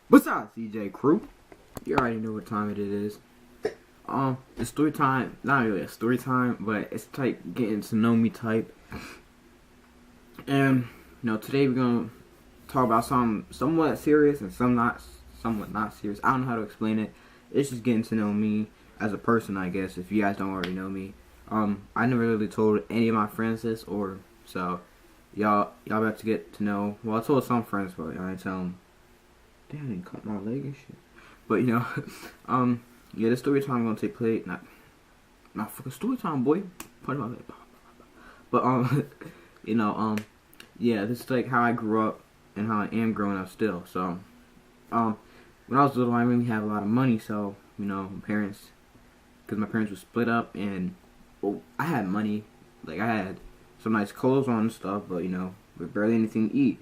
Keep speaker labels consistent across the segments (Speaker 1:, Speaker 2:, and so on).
Speaker 1: What's up, CJ crew? You already know what time it is. It's story time. Not really a story time, but it's like getting to know me type. And today we're gonna talk about something somewhat serious and somewhat not serious. I don't know how to explain it. It's just getting to know me as a person, I guess. If you guys don't already know me, I never really told any of my friends this, or so y'all about to get to know. Well, I told some friends, but I didn't tell them. Damn, I didn't cut my leg and shit. But yeah, the story time gonna take place. Not fucking story time, boy. Punch my leg. But yeah, this is like how I grew up and how I am growing up still. So, when I was little, I didn't really have a lot of money. So, my parents, because my parents were split up, and I had money. Like I had some nice clothes on and stuff, but with barely anything to eat.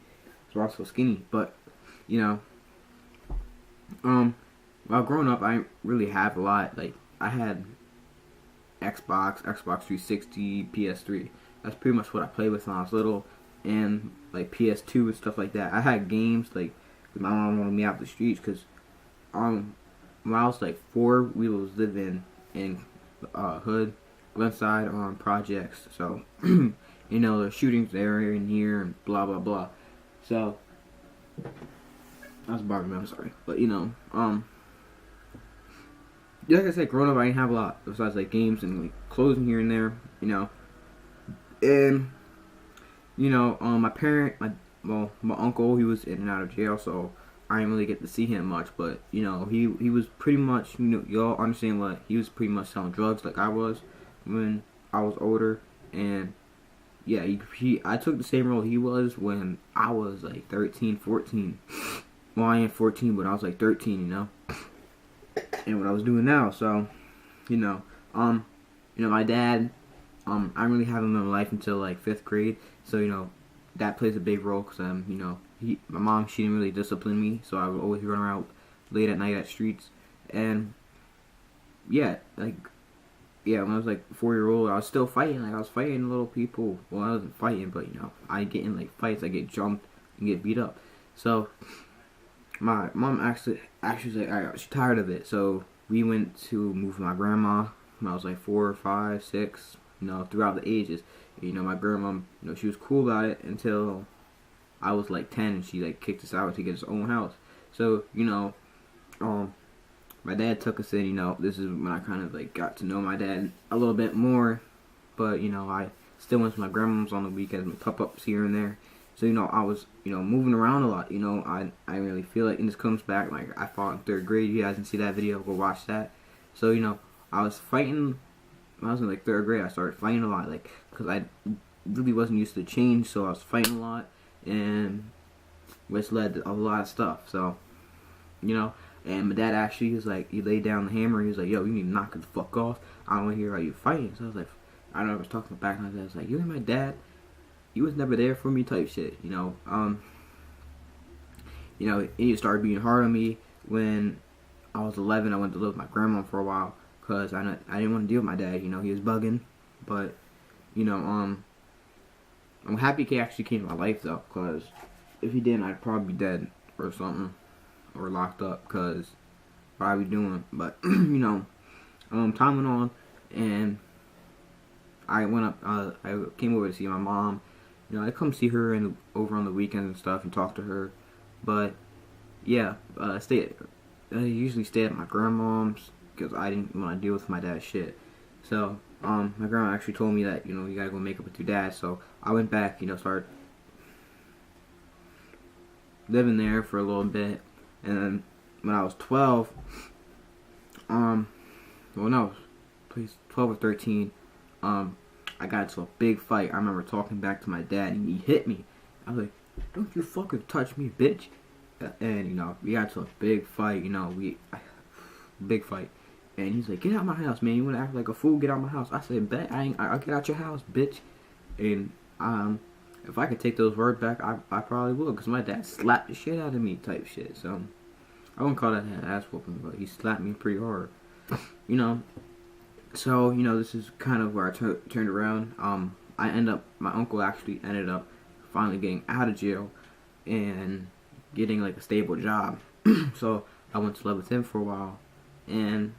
Speaker 1: So I was so skinny. But while growing up, I didn't really have a lot. Like, I had Xbox 360, PS3. That's pretty much what I played with when I was little. And, like, PS2 and stuff like that. I had games, like, my mom wanted me out the streets because, when I was, like, 4, we was living in hood, Glenside, projects. So, the shootings there and here and blah, blah, blah. So, I was barking, I'm sorry. But, like I said, growing up, I didn't have a lot besides like games and like clothes in here and there, And my uncle, he was in and out of jail, so I didn't really get to see him much. But he was pretty much, y'all understand what he was pretty much selling drugs like I was when I was older, and yeah, I took the same role he was when I was like 13, 14. Well, I am 14, but I was like 13, and what I was doing now. So, my dad, I didn't really have him in my life until like 5th grade. So, that plays a big role because, my mom, she didn't really discipline me. So I would always run around late at night at streets. And, yeah, when I was like 4-year-old, I was still fighting. Like, I was fighting little people. Well, I wasn't fighting, but, I get in like fights. I get jumped and get beat up. So, my mom actually was like, alright, she's tired of it. So we went to move with my grandma when I was like 4, 5, 6, throughout the ages. My grandma, she was cool about it until I was like 10, and she like kicked us out to get his own house. So, my dad took us in, this is when I kind of like got to know my dad a little bit more. But, I still went to my grandma's on the weekends, my pop-ups here and there. So, I was, moving around a lot, I really feel like, and this comes back, like, I fought in 3rd grade. You guys didn't see that video, go watch that. So, I was fighting, when I was in, like, 3rd grade, I started fighting a lot, like, because I really wasn't used to change, so I was fighting a lot, and which led to a lot of stuff, so, and my dad actually, he was like, he laid down the hammer, he was like, yo, you need to knock it the fuck off, I don't want to hear how you fighting. So I was like, I don't know, I was talking back, and I was like, you and my dad, he was never there for me type shit, he started being hard on me when I was 11. I went to live with my grandma for a while because I didn't want to deal with my dad. He was bugging, but I'm happy he actually came to my life though, because if he didn't, I'd probably be dead or something, or locked up, because what I was doing. But time went on, and I went up. I came over to see my mom. I come see her over on the weekends and stuff and talk to her. But, yeah, I usually stay at my grandma's because I didn't want to deal with my dad's shit. So, my grandma actually told me that, you gotta go make up with your dad. So, I went back, started living there for a little bit. And then, when I was 12, 12 or 13, I got into a big fight. I remember talking back to my dad, and he hit me. I was like, don't you fucking touch me, bitch. And, we got into a big fight, big fight. And he's like, get out of my house, man. You want to act like a fool? Get out of my house. I said, bet, I'll get out your house, bitch. And, if I could take those words back, I probably would, because my dad slapped the shit out of me type shit. So, I wouldn't call that an ass whooping, but he slapped me pretty hard. So, this is kind of where I turned around. My uncle actually ended up finally getting out of jail and getting like a stable job. So I went to live with him for a while, and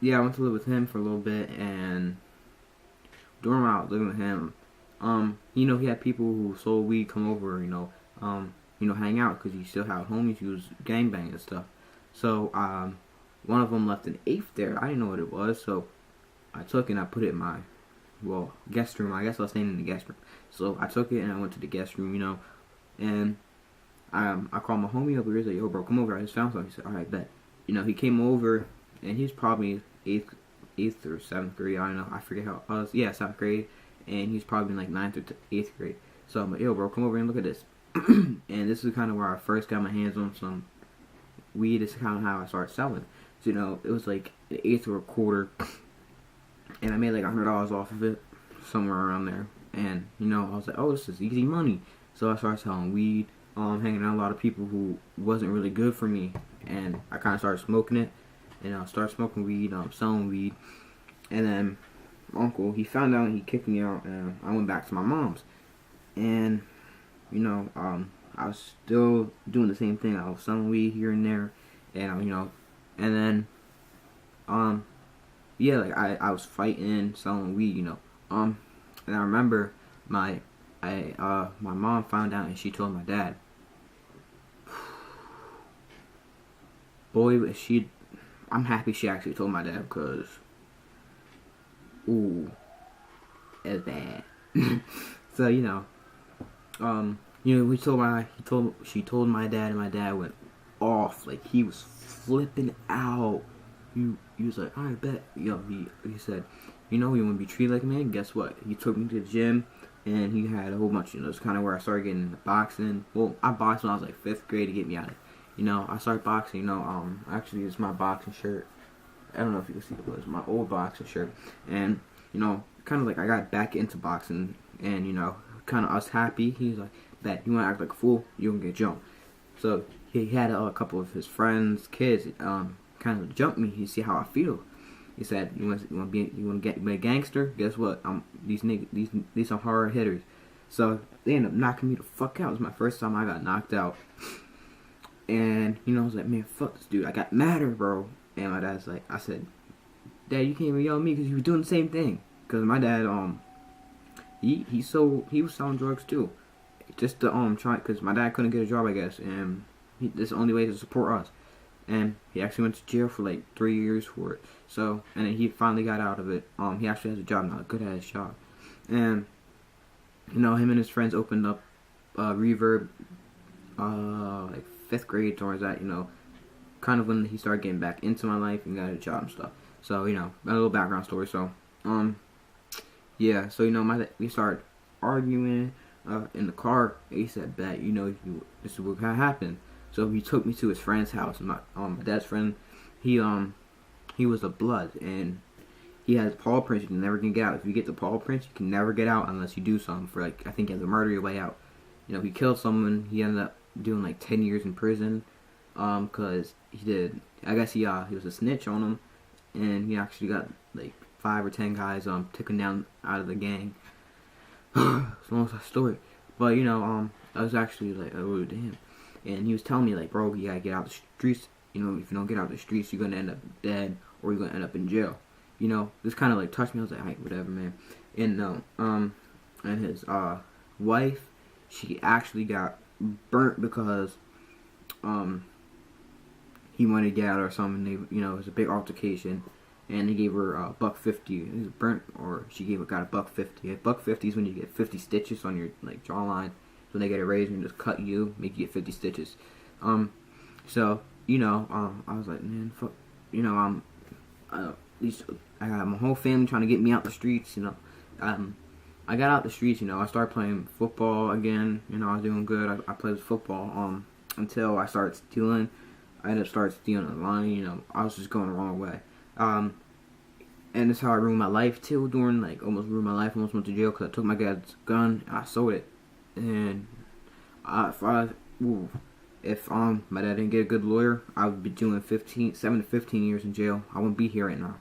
Speaker 1: yeah, I went to live with him for a little bit, and during while I was living with him, he had people who sold weed come over, hang out because he still had homies. He was gangbanging and stuff. So, one of them left an eighth there. I didn't know what it was, so I took it and I put it in my, guest room. I guess I was staying in the guest room. So I took it and I went to the guest room, and I called my homie over here. He's like, yo, bro, come over. I just found something. He said, all right, bet. He came over, and he's probably eighth or seventh grade. I don't know. I forget how. Yeah, seventh grade, and he's probably in like ninth or eighth grade. So I'm like, yo, bro, come over and look at this. And this is kind of where I first got my hands on some weed. This is kind of how I started selling. So it was like an eighth or a quarter, and I made like $100 off of it, somewhere around there. And I was like, oh, this is easy money. So I started selling weed, hanging out with a lot of people who wasn't really good for me, and I kind of started smoking it. And I started smoking weed, selling weed. And then my uncle, he found out and he kicked me out, and I went back to my mom's. And, I was still doing the same thing. I was selling weed here and there. And, and then, yeah, like I was fighting, selling weed, and I remember my mom found out and she told my dad. Boy, I'm happy she actually told my dad because, ooh, it's bad. So she told my dad, and my dad went off, like he was flipping out. He was like, all right, bet. He said, you want to be treated like a man. Guess what? He took me to the gym, and he had a whole bunch. It's kind of where I started getting into boxing. Well, I boxed when I was like 5th grade to get me out of it. I started boxing, actually it's my boxing shirt. I don't know if you can see it, but it's my old boxing shirt. And, kind of like I got back into boxing, and, kind of us happy. He's like, that you want to act like a fool, you can get jumped. So he had a couple of his friends, kids, kind of jump me. He see how I feel. He said, you want to be a gangster? Guess what? These are hard hitters. So they ended up knocking me the fuck out. It was my first time I got knocked out. And, I was like, man, fuck this dude. I got madder, bro. And my dad's like, I said, Dad, you can't even yell at me because you were doing the same thing. Because my dad, he was selling drugs too. Just to, try, because my dad couldn't get a job, I guess. And this is the only way to support us. And he actually went to jail for like 3 years for it. So, and then he finally got out of it. He actually has a job now, a good ass job. And, him and his friends opened up Reverb, like 5th grade towards that, kind of when he started getting back into my life and got a job and stuff. So, a little background story. So, yeah, so, we started arguing in the car. He said, bet, this is what happened. So he took me to his friend's house. And my dad's friend, he was a blood, and he has paw prints. You can never get out. If you get the paw prints, you can never get out unless you do something for, like, I think you have to murder your way out. He killed someone. He ended up doing like 10 years in prison, cause I guess he was a snitch on him, and he actually got like 5 or 10 guys taken down out of the gang. It's almost a story, but I was actually like, oh damn, and he was telling me like, bro, you gotta get out the streets. If you don't get out the streets, you're gonna end up dead or you're gonna end up in jail. This kind of like touched me. I was like, alright, whatever, man. And and his wife, she actually got burnt because he wanted to get out or something. They, it was a big altercation, and they gave her $1.50. It was burnt, or she got $1.50. $1.50 is when you get 50 stitches on your like jawline. So when they get a razor and just cut you, make you get 50 stitches. So I was like, man, fuck. At least I got my whole family trying to get me out the streets. I got out the streets, I started playing football again. I was doing good. I played football until I started stealing. I ended up stealing a line. I was just going the wrong way. And that's how I ruined my life too. Almost ruined my life. Almost went to jail because I took my dad's gun and I sold it. And if my dad didn't get a good lawyer, I would be doing 7 to 15 years in jail. I wouldn't be here right now,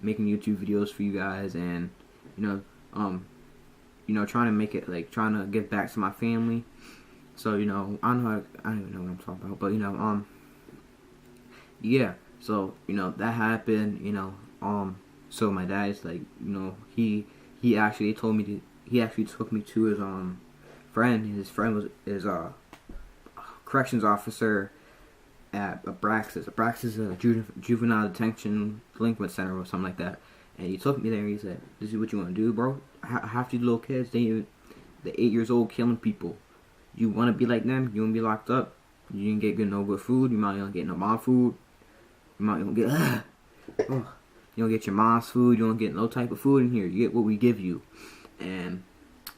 Speaker 1: making YouTube videos for you guys, and trying to make it, like, trying to give back to my family. So you know, I don't know. I don't even know what I'm talking about, but you know, yeah. So you know that happened. You know, so my dad's like, you know, he actually told me to. He actually took me to his friend. His friend was his corrections officer at Abraxas. Abraxas is a juvenile detention delinquent center or something like that. And he took me there and he said, "This is what you want to do, bro. Half these little kids, they're 8 years old killing people. You want to be like them? You want to be locked up? You didn't get no good food. You might not get no mom food. You might not get you don't get your mom's food. You don't get no type of food in here. You get what we give you." And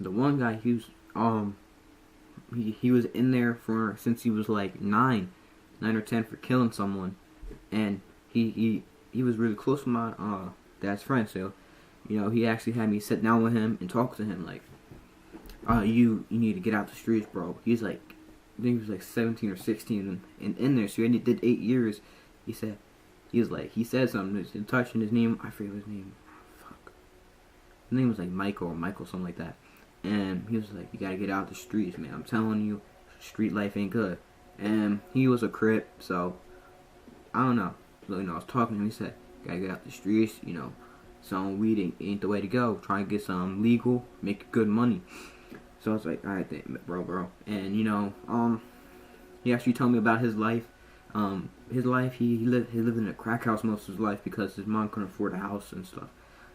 Speaker 1: the one guy, he was in there for since he was like 9 or 10 for killing someone, and he was really close with my dad's friend. So, you know, he actually had me sit down with him and talk to him like, you need to get out the streets, bro. He's like, I think he was like 17 or 16 and in there. So he did 8 years. He said something. He touching his name. I forget his name. Fuck. His name was like Michael, something like that. And he was like, you gotta get out the streets, man. I'm telling you, street life ain't good. And he was a Crip, so I don't know. So, you know, I was talking to him. He said, gotta get out the streets. You know, some weed ain't the way to go. Try and get some legal, make good money. So I was like, alright then, bro. And you know, he actually told me about his life. His life, he lived in a crack house most of his life because his mom couldn't afford a house and stuff.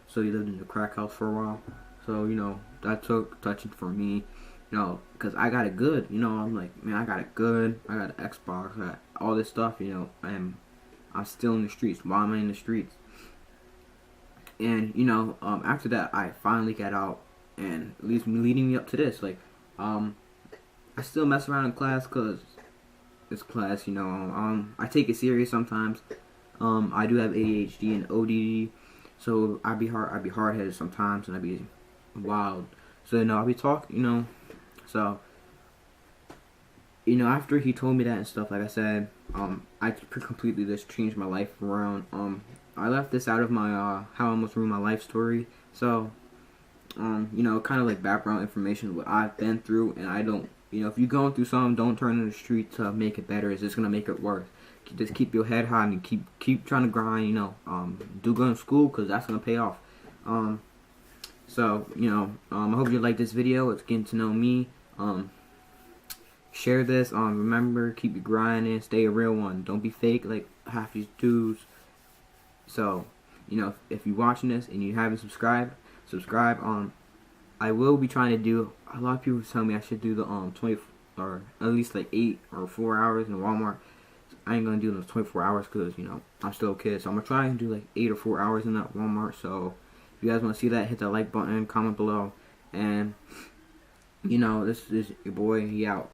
Speaker 1: So he lived in a crack house for a while. So, you know, that took touching for me, you know, because I got it good. You know, I'm like, man, I got it good. I got an Xbox, I got all this stuff, you know, I'm still in the streets. Why am I in the streets? And, you know, after that, I finally got out, and at least leading me up to this, like, I still mess around in class because it's class, you know, I take it serious sometimes. I do have ADHD and ODD, so I'd be hard-headed sometimes, and I'd be wild. So, you know, I'll be talking, you know, so, you know, after he told me that and stuff, like I said, I completely just changed my life around. I left this out of my, how I almost ruined my life story, so, you know, kind of like background information, what I've been through, and I don't, you know, if you're going through something, don't turn to the street to make it better. It's just going to make it worse. Just keep your head high and keep trying to grind, you know, do good in school because that's going to pay off. So, you know, I hope you like this video. It's getting to know me. Share this. Remember, keep your grinding. Stay a real one. Don't be fake like half these dudes. So, you know, if you're watching this and you haven't subscribed, subscribe. I will be trying to do. A lot of people tell me I should do the 20 or at least like 8 or 4 hours in Walmart. I ain't gonna do those 24 hours because, you know, I'm still a kid. So I'm gonna try and do like 8 or 4 hours in that Walmart. So if you guys want to see that, hit that like button, comment below, and you know, this is your boy. He out.